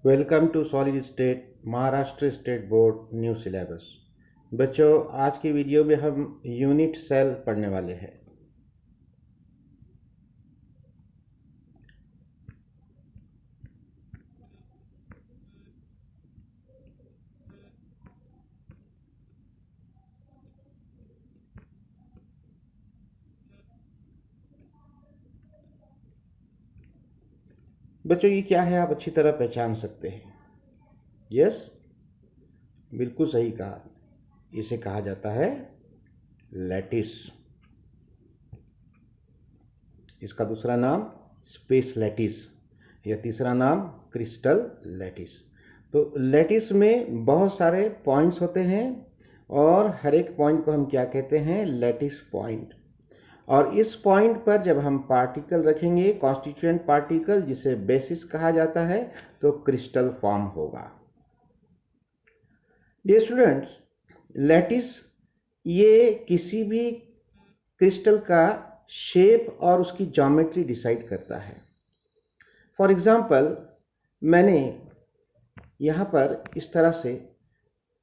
Welcome to solid state Maharashtra state board new syllabus. बच्चों, आज की वीडियो में हम यूनिट सेल पढ़ने वाले हैं। बच्चों, ये क्या है आप अच्छी तरह पहचान सकते हैं। यस, बिल्कुल सही कहा। इसे कहा जाता है लैटिस। इसका दूसरा नाम स्पेस लैटिस या तीसरा नाम क्रिस्टल लैटिस। तो लैटिस में बहुत सारे पॉइंट्स होते हैं और हर एक पॉइंट को हम क्या कहते हैं? Lattice point. और इस पॉइंट पर जब हम पार्टिकल रखेंगे, कॉन्स्टिट्यूएंट पार्टिकल, जिसे बेसिस कहा जाता है, तो क्रिस्टल फॉर्म होगा। डियर स्टूडेंट्स, लैटिस ये किसी भी क्रिस्टल का शेप और उसकी ज्योमेट्री डिसाइड करता है। फॉर एग्जांपल, मैंने यहाँ पर इस तरह से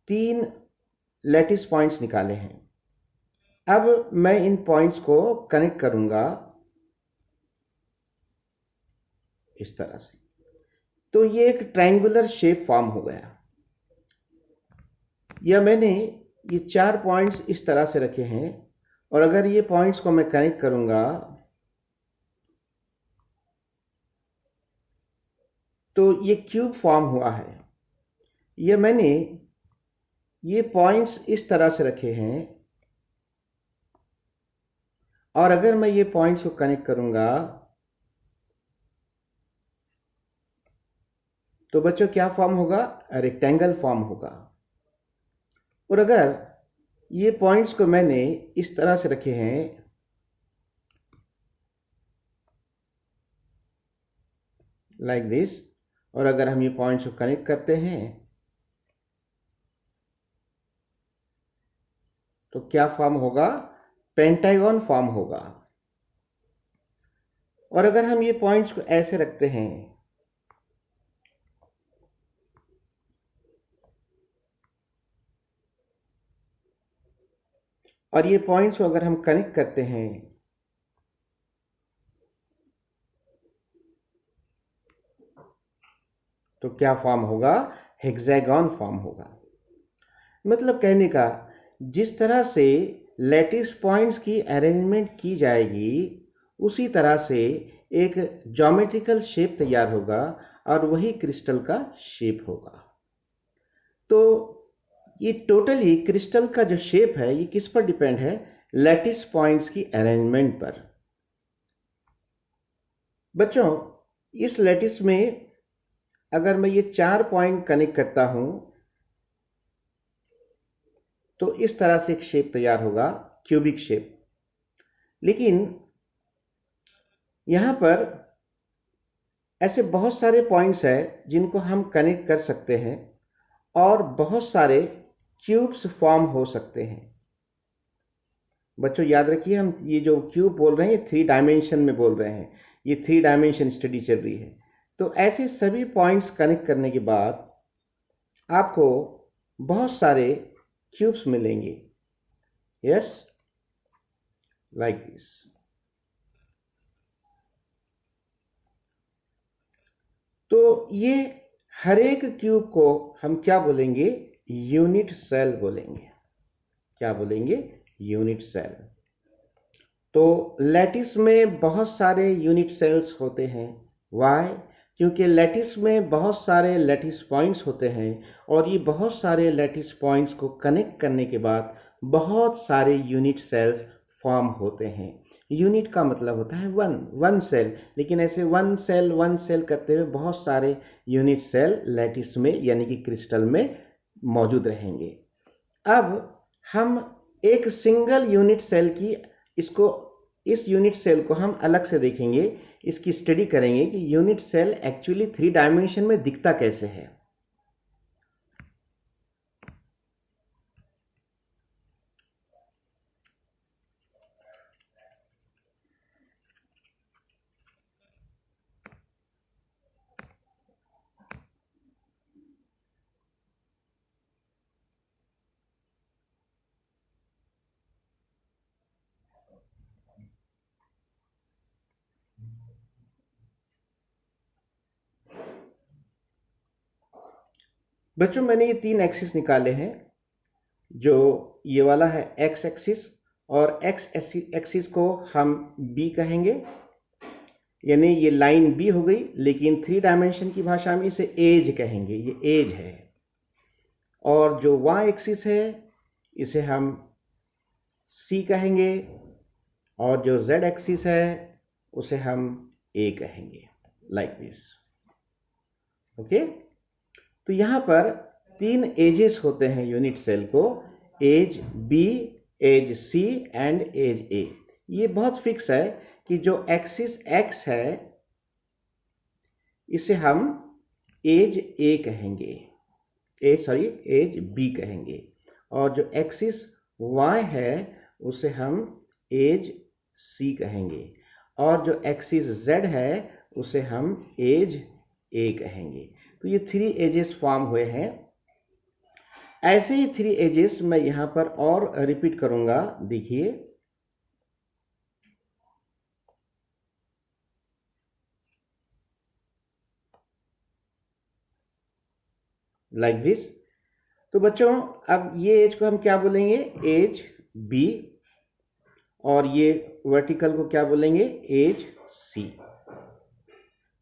3 लैटिस पॉइंट्स निकाले हैं। अब मैं इन पॉइंट्स को कनेक्ट करूंगा इस तरह से, तो ये एक ट्रायंगुलर शेप फॉर्म हो गया। या मैंने ये 4 पॉइंट्स इस तरह से रखे हैं और अगर ये पॉइंट्स को मैं कनेक्ट करूंगा तो ये क्यूब फॉर्म हुआ है। या मैंने ये पॉइंट्स इस तरह से रखे हैं और अगर मैं ये पॉइंट्स को कनेक्ट करूंगा तो बच्चों क्या फॉर्म होगा? रेक्टेंगल फॉर्म होगा। और अगर ये पॉइंट्स को मैंने इस तरह से रखे हैं लाइक दिस, और अगर हम ये पॉइंट्स को कनेक्ट करते हैं तो क्या फॉर्म होगा? पेंटागन फॉर्म होगा। और अगर हम ये पॉइंट्स को ऐसे रखते हैं और ये पॉइंट्स को अगर हम कनेक्ट करते हैं तो क्या फॉर्म होगा? हेक्सागन फॉर्म होगा। मतलब कहने का, जिस तरह से लैटिस पॉइंट्स की अरेंजमेंट की जाएगी उसी तरह से एक ज्योमेट्रिकल शेप तैयार होगा और वही क्रिस्टल का शेप होगा। तो ये टोटली क्रिस्टल का जो शेप है ये किस पर डिपेंड है? लैटिस पॉइंट्स की अरेंजमेंट पर। बच्चों, इस लैटिस में अगर मैं ये 4 पॉइंट कनेक्ट करता हूं तो इस तरह से एक शेप तैयार होगा, क्यूबिक शेप। लेकिन यहां पर ऐसे बहुत सारे पॉइंट्स हैं जिनको हम कनेक्ट कर सकते हैं और बहुत सारे क्यूब्स फॉर्म हो सकते हैं। बच्चों याद रखिए, हम ये जो क्यूब बोल रहे हैं ये 3 डायमेंशन में बोल रहे हैं। ये 3 डायमेंशन स्टडी चल रही है। तो ऐसे सभी पॉइंट्स कनेक्ट करने के बाद आपको बहुत सारे क्यूब्स मिलेंगे। Yes, like this. तो ये हर एक क्यूब को हम क्या बोलेंगे? यूनिट सेल बोलेंगे। क्या बोलेंगे? Unit cell. तो लैटिस में बहुत सारे यूनिट सेल्स होते हैं। वाई? क्योंकि लैटिस में बहुत सारे लैटिस पॉइंट्स होते हैं और ये बहुत सारे लैटिस पॉइंट्स को कनेक्ट करने के बाद बहुत सारे यूनिट सेल्स फॉर्म होते हैं। यूनिट का मतलब होता है वन सेल, लेकिन ऐसे वन सेल करते हुए बहुत सारे यूनिट सेल लैटिस में यानी कि क्रिस्टल में मौजूद रहेंगे। अब हम एक सिंगल यूनिट सेल की इसको इस यूनिट सेल को हम अलग से देखेंगे, इसकी स्टडी करेंगे कि यूनिट सेल एक्चुअली 3 डायमेंशन में दिखता कैसे है। बच्चों मैंने ये 3 एक्सिस निकाले हैं, जो ये वाला है एक्स एक्सिस, और एक्स एक्सिस को हम बी कहेंगे, यानी ये लाइन बी हो गई, लेकिन 3 डायमेंशन की भाषा में इसे एज कहेंगे, ये एज है। और जो वाई एक्सिस है इसे हम सी कहेंगे, और जो जेड एक्सिस है उसे हम ए कहेंगे, लाइक दिस। ओके, तो यहाँ पर 3 एजेस होते हैं यूनिट सेल को, edge B, edge C and edge A. ये बहुत फिक्स है कि जो एक्सिस एक्स है इसे हम एज ए कहेंगे, एज बी कहेंगे, और जो एक्सिस वाई है उसे हम एज सी कहेंगे, और जो एक्सिस जेड है उसे हम एज ए कहेंगे। तो ये 3 एजेस फॉर्म हुए हैं। ऐसे ही 3 एजेस मैं यहां पर और रिपीट करूंगा, देखिए। Like this. तो बच्चों अब ये एज को हम क्या बोलेंगे, एज बी, और ये वर्टिकल को क्या बोलेंगे, एज सी।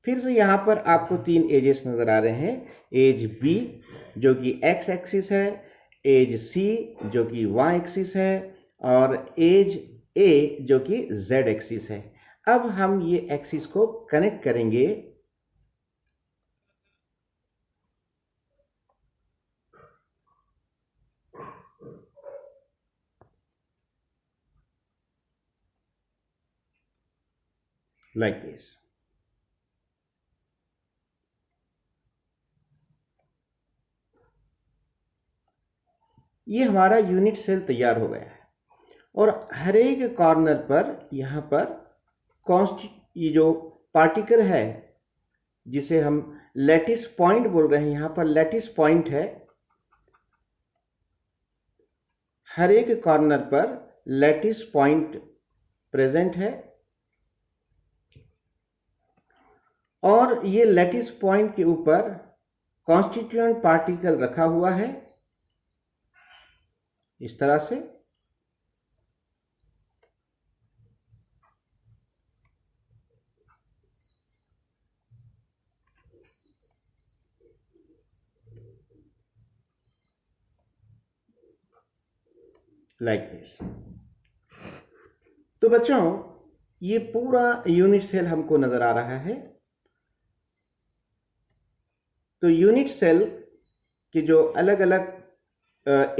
फिर से यहां पर आपको 3 एजेस नजर आ रहे हैं, एज बी जो कि एक्स एक्सिस है, एज सी जो कि वाई एक्सिस है, और एज ए जो कि जेड एक्सिस है। अब हम ये एक्सिस को कनेक्ट करेंगे, लाइक दिस। ये हमारा यूनिट सेल तैयार हो गया है, और हर एक कॉर्नर पर यहां पर ये जो पार्टिकल है जिसे हम लैटिस पॉइंट बोल रहे हैं, यहां पर लैटिस पॉइंट है, हर एक कॉर्नर पर लैटिस पॉइंट प्रेजेंट है, और ये लैटिस पॉइंट के ऊपर कॉन्स्टिट्यूएंट पार्टिकल रखा हुआ है इस तरह से। Like this. तो बच्चों ये पूरा यूनिट सेल हमको नजर आ रहा है। तो यूनिट सेल के जो अलग अलग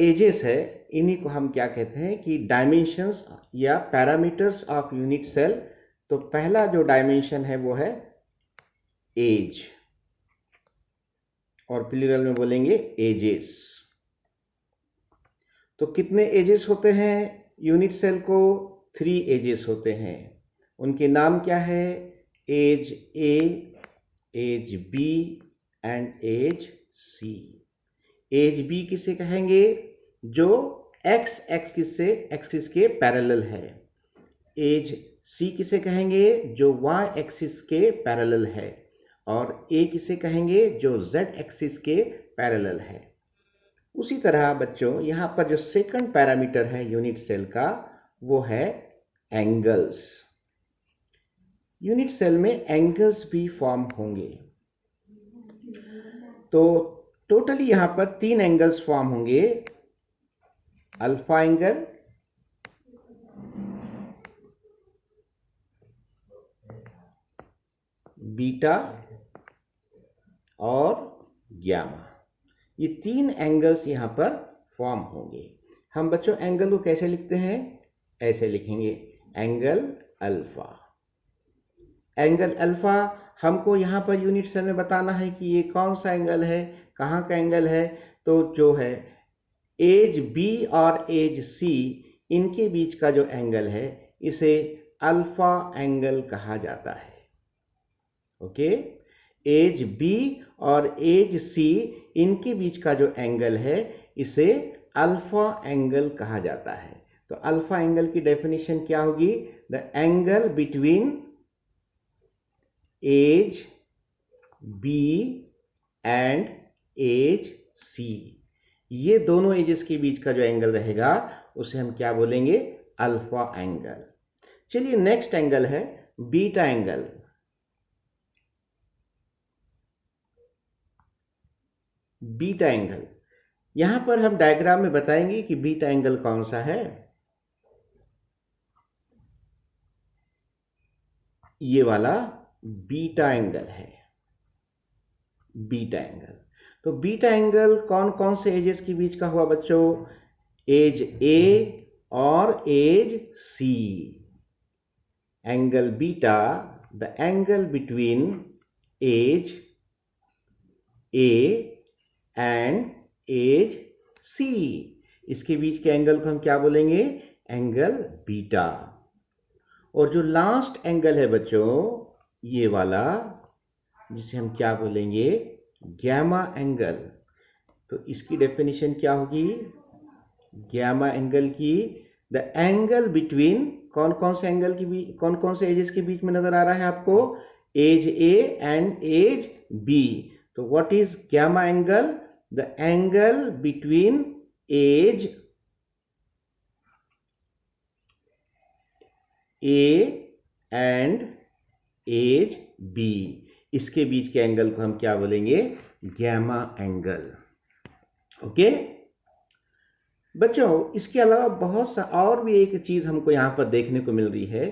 एजेस है, इन्हीं को हम क्या कहते हैं कि डायमेंशंस या पैरामीटर्स ऑफ यूनिट सेल। तो पहला जो डायमेंशन है वो है एज, और प्लूरल में बोलेंगे एजेस। तो कितने एजेस होते हैं यूनिट सेल को, 3 एजेस होते हैं। उनके नाम क्या है, edge A, edge B and edge C. Edge B किसे कहेंगे, जो एक्स एक्सिस के पैरेलल है। एज सी किसे कहेंगे, जो वाई एक्सिस के पैरेलल है, और ए किसे कहेंगे, जो जेड एक्सिस के पैरेलल है। उसी तरह बच्चों यहां पर जो सेकंड पैरामीटर है यूनिट सेल का वो है एंगल्स। यूनिट सेल में एंगल्स भी फॉर्म होंगे। तो टोटली यहां पर 3 एंगल्स फॉर्म होंगे, अल्फा एंगल, बीटा और गामा। ये 3 एंगल्स यहां पर फॉर्म होंगे। हम बच्चों एंगल को कैसे लिखते हैं, ऐसे लिखेंगे, एंगल अल्फा। एंगल अल्फा हमको यहां पर यूनिट सेल में बताना है कि ये कौन सा एंगल है, कहां का एंगल है। तो जो है एज बी और एज सी, इनके बीच का जो एंगल है इसे अल्फा एंगल कहा जाता है। ओके, एज बी और एज सी, इनके बीच का जो एंगल है इसे अल्फा एंगल कहा जाता है। तो अल्फा एंगल की डेफिनेशन क्या होगी, the angle between edge B and edge C. ये दोनों एजेस के बीच का जो एंगल रहेगा उसे हम क्या बोलेंगे? Alpha angle. चलिए नेक्स्ट एंगल है बीटा एंगल। बीटा एंगल, यहां पर हम डायग्राम में बताएंगे कि बीटा एंगल कौन सा है। ये वाला बीटा एंगल है, बीटा एंगल। तो बीटा एंगल कौन कौन से एजेस के बीच का हुआ बच्चों? एज ए और edge C. Angle beta, the angle between edge A and edge C, इसके बीच के एंगल को हम क्या बोलेंगे? Angle beta. और जो लास्ट एंगल है बच्चों, ये वाला, जिसे हम क्या बोलेंगे? Gamma angle. तो इसकी डेफिनेशन क्या होगी गैमा एंगल की? द एंगल बिटवीन, कौन कौन से एंगल के बीच, कौन कौन से एजेस के बीच में नजर आ रहा है आपको? Edge A and edge B. तो what is gamma angle? The angle between edge A and edge B, इसके बीच के एंगल को हम क्या बोलेंगे? Gamma angle. ओके बच्चों, इसके अलावा बहुत सा और भी एक चीज हमको यहां पर देखने को मिल रही है।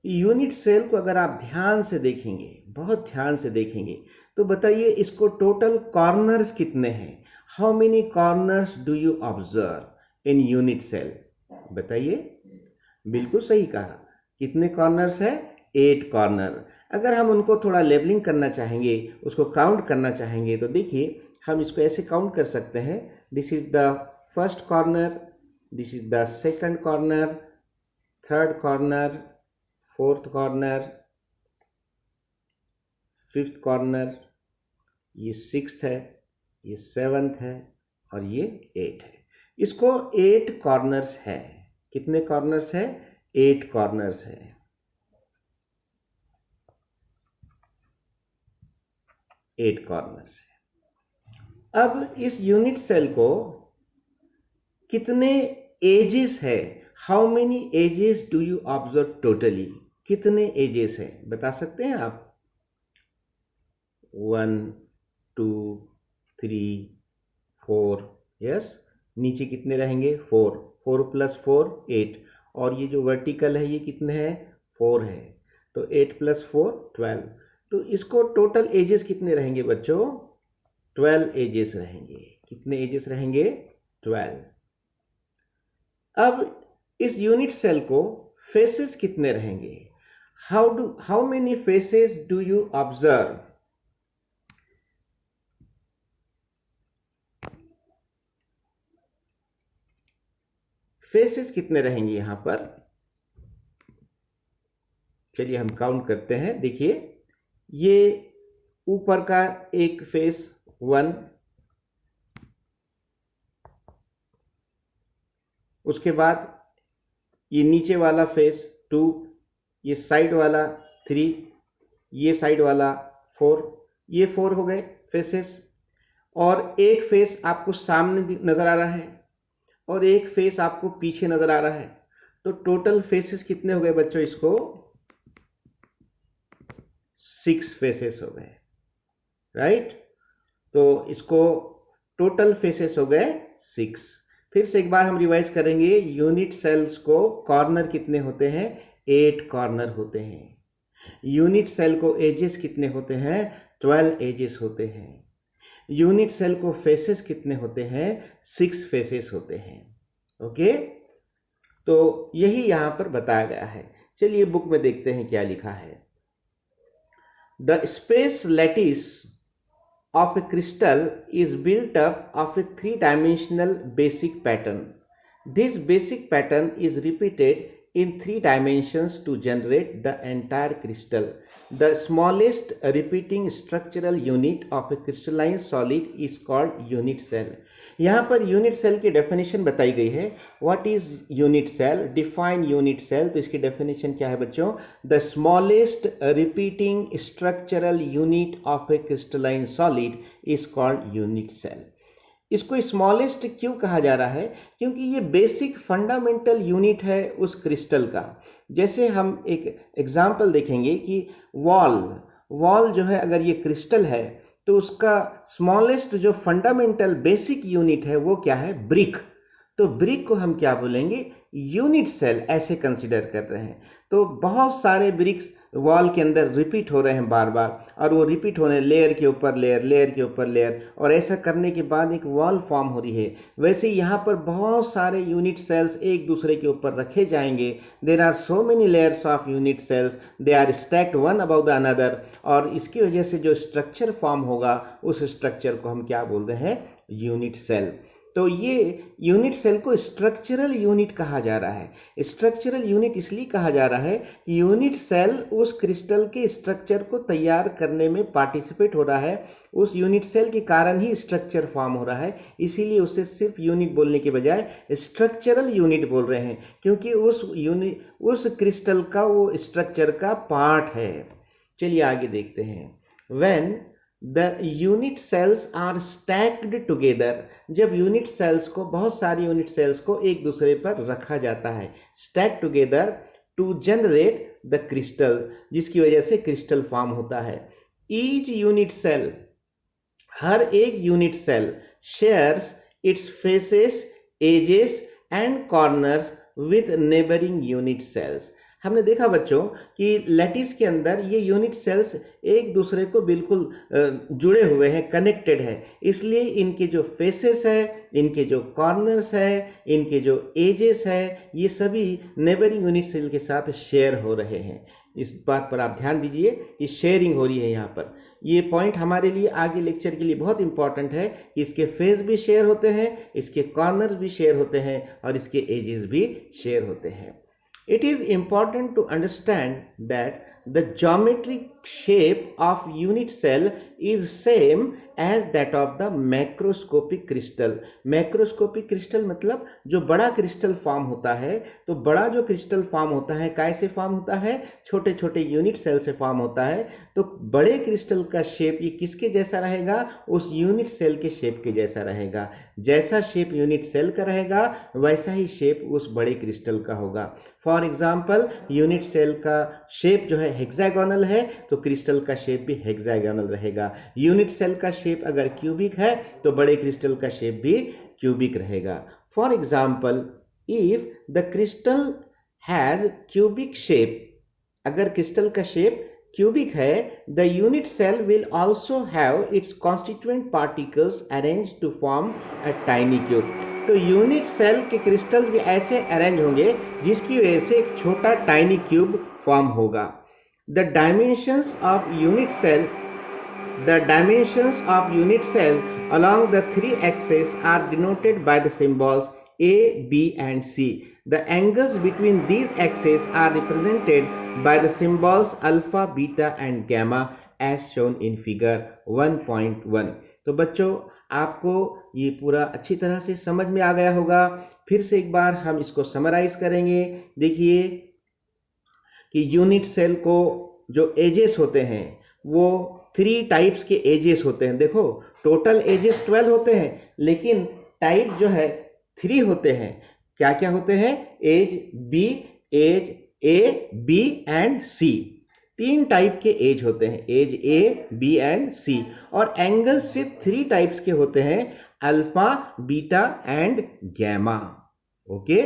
यूनिट सेल को अगर आप ध्यान से देखेंगे, बहुत ध्यान से देखेंगे, तो बताइए इसको टोटल कॉर्नर्स कितने हैं? How many corners do you observe in unit cell? बताइए। बिल्कुल सही कहा, कितने कॉर्नर्स है? 8 कॉर्नर। अगर हम उनको थोड़ा लेबलिंग करना चाहेंगे, उसको काउंट करना चाहेंगे, तो देखिए हम इसको ऐसे काउंट कर सकते हैं। This is the first corner, this is the second corner, third corner, fourth corner, fifth corner, ये सिक्स्थ है, ये सेवंथ है और ये 8 है। इसको 8 कॉर्नर्स है। कितने कॉर्नर्स है? 8 कॉर्नर्स है। एट कॉर्नर्स है। अब इस यूनिट सेल को कितने एजेस है? How many edges do you observe totally? कितने एजेस है बता सकते हैं आप? 1 2 3 4। यस, नीचे कितने रहेंगे? 4। 4 + 4 8। और ये जो वर्टिकल है ये कितने हैं? 4 है। तो 8 + 4 12। तो इसको टोटल एजेस कितने रहेंगे बच्चों? 12 एजेस रहेंगे। कितने एजेस रहेंगे? 12। अब इस यूनिट सेल को फेसेस कितने रहेंगे? How many faces do you observe? Faces कितने रहेंगे यहां पर? चलिए हम काउंट करते हैं। देखिए, ये ऊपर का एक फेस 1, उसके बाद ये नीचे वाला फेस 2, ये साइड वाला 3, ये साइड वाला 4, ये 4 हो गए फेसेस। और एक फेस आपको सामने नजर आ रहा है और एक फेस आपको पीछे नजर आ रहा है। तो टोटल फेसेस कितने हो गए बच्चों? इसको 6 फेसेस हो गए, राइट? तो इसको टोटल फेसेस हो गए 6। फिर से एक बार हम रिवाइज करेंगे। यूनिट सेल्स को कॉर्नर कितने होते हैं? 8 कॉर्नर होते हैं। यूनिट सेल को एजेस कितने होते हैं? 12 एजेस होते हैं। यूनिट सेल को फेसेस कितने होते हैं? 6 फेसेस होते हैं। ओके, तो यही यहां पर बताया गया है। चलिए बुक में देखते हैं क्या लिखा है। The space lattice of a crystal is built up of a three-dimensional basic pattern. This basic pattern is repeated in 3 dimensions to generate the entire crystal. The smallest repeating structural unit of a crystalline solid is called unit cell. यहाँ पर unit cell की definition बताई गई है। What is unit cell? Define unit cell. तो इसकी definition क्या है बच्चों? The smallest repeating structural unit of a crystalline solid is called unit cell. इसको स्मॉलेस्ट क्यों कहा जा रहा है? क्योंकि ये बेसिक फंडामेंटल यूनिट है उस क्रिस्टल का। जैसे हम एक एग्जाम्पल देखेंगे कि वॉल जो है, अगर ये क्रिस्टल है तो उसका स्मॉलेस्ट जो फंडामेंटल बेसिक यूनिट है वो क्या है? ब्रिक। तो ब्रिक को हम क्या बोलेंगे? यूनिट सेल ऐसे कंसिडर कर रहे हैं। तो बहुत सारे ब्रिक्स वॉल के अंदर रिपीट हो रहे हैं बार बार, और वो रिपीट होने लेयर के ऊपर लेयर, लेयर के ऊपर लेयर, और ऐसा करने के बाद एक वॉल फॉर्म हो रही है। वैसे यहाँ पर बहुत सारे यूनिट सेल्स एक दूसरे के ऊपर रखे जाएंगे। There are so many layers of unit cells, they are stacked one about the another, और इसकी वजह से जो स्ट्रक्चर फॉर्म होगा उस स्ट्रक्चर को हम क्या बोलते हैं? Unit cell. तो ये यूनिट सेल को स्ट्रक्चरल यूनिट कहा जा रहा है। स्ट्रक्चरल यूनिट इसलिए कहा जा रहा है कि यूनिट सेल उस क्रिस्टल के स्ट्रक्चर को तैयार करने में पार्टिसिपेट हो रहा है। उस यूनिट सेल के कारण ही स्ट्रक्चर फॉर्म हो रहा है, इसीलिए उसे सिर्फ यूनिट बोलने के बजाय स्ट्रक्चरल यूनिट बोल रहे हैं, क्योंकि उस क्रिस्टल का वो स्ट्रक्चर का पार्ट है। चलिए आगे देखते हैं। When The unit cells are stacked together, जब यूनिट सेल्स को, बहुत सारी यूनिट सेल्स को एक दूसरे पर रखा जाता है, stacked together to generate the crystal, जिसकी वजह से क्रिस्टल फॉर्म होता है। Each unit cell, हर एक unit cell shares its faces, edges and corners with neighboring unit cells। हमने देखा बच्चों कि लैटिस के अंदर ये यूनिट सेल्स एक दूसरे को बिल्कुल जुड़े हुए हैं, कनेक्टेड है, इसलिए इनके जो फेसेस है, इनके जो कॉर्नर्स है, इनके जो एजेस है, ये सभी नेबरिंग यूनिट सेल के साथ शेयर हो रहे हैं। इस बात पर आप ध्यान दीजिए कि शेयरिंग हो रही है यहाँ पर। ये पॉइंट हमारे लिए आगे लेक्चर के लिए बहुत इंपॉर्टेंट है कि इसके फेस भी शेयर होते हैं, इसके कॉर्नर्स भी शेयर होते हैं, और इसके एजेस भी शेयर होते हैं। It is important to understand that the geometric shape of unit cell is same as that of the macroscopic crystal। Macroscopic crystal मतलब जो बड़ा क्रिस्टल फॉर्म होता है, तो बड़ा जो क्रिस्टल फॉर्म होता है कैसे फॉर्म होता है? छोटे छोटे यूनिट सेल से फॉर्म होता है। तो बड़े क्रिस्टल का शेप ये किसके जैसा रहेगा? उस यूनिट सेल के शेप के जैसा रहेगा। जैसा शेप यूनिट सेल का रहेगा वैसा ही शेप उस बड़े क्रिस्टल का होगा। फॉर एग्जाम्पल, यूनिट सेल का शेप जो है हेक्सागोनल है, तो क्रिस्टल का शेप भी हेक्सागोनल रहेगा। यूनिट सेल का शेप अगर क्यूबिक है तो बड़े क्रिस्टल का शेप भी क्यूबिक रहेगा। For example, if the crystal has cubic shape, अगर क्रिस्टल का शेप क्यूबिक है, the unit cell will also have its constituent particles arrange to form a tiny cube. तो यूनिट सेल के crystals भी ऐसे arrange होंगे जिसकी वजह से एक छोटा टाइनी क्यूब फॉर्म होगा। The dimensions of unit cell along the three axes are denoted by the symbols A, B and C. The angles between these axes are represented by the symbols alpha, beta and gamma as shown in figure 1.1। तो बच्चों, आपको ये पूरा अच्छी तरह से समझ में आ गया होगा। फिर से एक बार हम इसको समराइज करेंगे। देखिए कि यूनिट सेल को जो एजेस होते हैं वो 3 टाइप्स के एजेस होते हैं। देखो, टोटल एजेस 12 होते हैं, लेकिन टाइप जो है 3 होते हैं। क्या क्या होते हैं? Edge B, edge A, B and C. 3 type के एज होते हैं, edge A, B and C. और एंगल सिर्फ 3 टाइप्स के होते हैं, alpha, beta and gamma. Okay.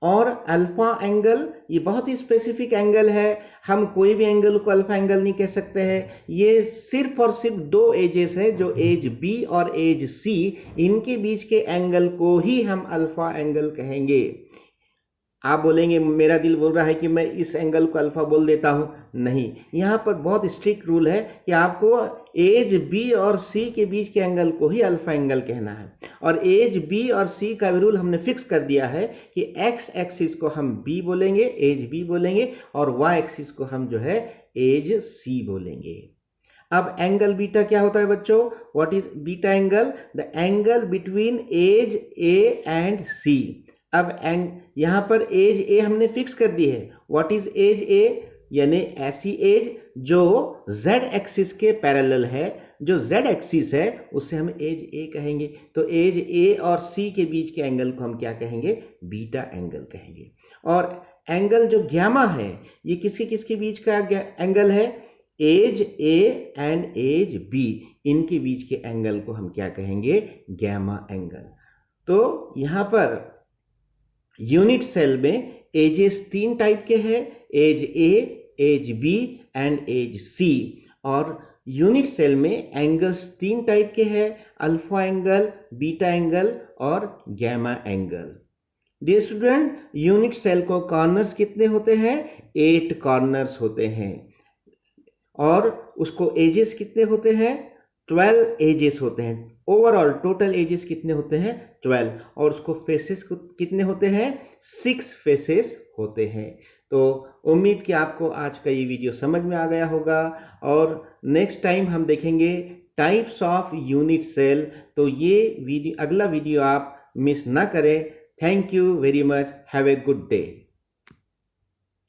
और अल्फा एंगल ये बहुत ही स्पेसिफिक एंगल है, हम कोई भी एंगल को अल्फा एंगल नहीं कह सकते हैं। ये सिर्फ और सिर्फ 2 एजेस हैं, जो एज बी और एज सी, इनके बीच के एंगल को ही हम अल्फा एंगल कहेंगे। आप बोलेंगे मेरा दिल बोल रहा है कि मैं इस एंगल को अल्फा बोल देता हूं। नहीं, यहाँ पर बहुत स्ट्रिक्ट रूल है कि आपको एज बी और सी के बीच के एंगल को ही अल्फा एंगल कहना है। और एज बी और सी का भी रूल हमने फिक्स कर दिया है कि एक्स एक्सिस को हम बी बोलेंगे, एज बी बोलेंगे, और वाई एक्सिस को हम जो है एज सी बोलेंगे। अब एंगल बीटा क्या होता है बच्चों? What is beta angle? The angle between edge A and C. अब यहाँ पर एज ए हमने फिक्स कर दी है। What is edge A? यानी ऐसी एज जो z एक्सिस के पैरेलल है, जो z एक्सिस है उसे हम एज ए कहेंगे। तो एज ए और सी के बीच के एंगल को हम क्या कहेंगे? बीटा एंगल कहेंगे। और एंगल जो गैमा है ये किसके किसके बीच का एंगल है? Edge A and edge B, इनके बीच के एंगल को हम क्या कहेंगे? Gamma angle. तो यहां पर यूनिट सेल में एजेस 3 टाइप के हैं, edge A, edge B and edge C. और यूनिट सेल में एंगल्स 3 टाइप के हैं, अल्फा एंगल, बीटा एंगल और gamma angle. Dear student, unit cell को कॉर्नर्स कितने होते हैं? 8 कॉर्नर्स होते हैं। और उसको एजेस कितने होते हैं? 12 एजेस होते हैं। ओवरऑल टोटल एजेस कितने होते हैं? 12। और उसको फेसेस कितने होते हैं? 6 फेसेस होते हैं। तो उम्मीद कि आपको आज का ये वीडियो समझ में आ गया होगा। और नेक्स्ट टाइम हम देखेंगे टाइप्स ऑफ यूनिट सेल। तो ये अगला वीडियो आप मिस ना करें। Thank you very much. Have a good day.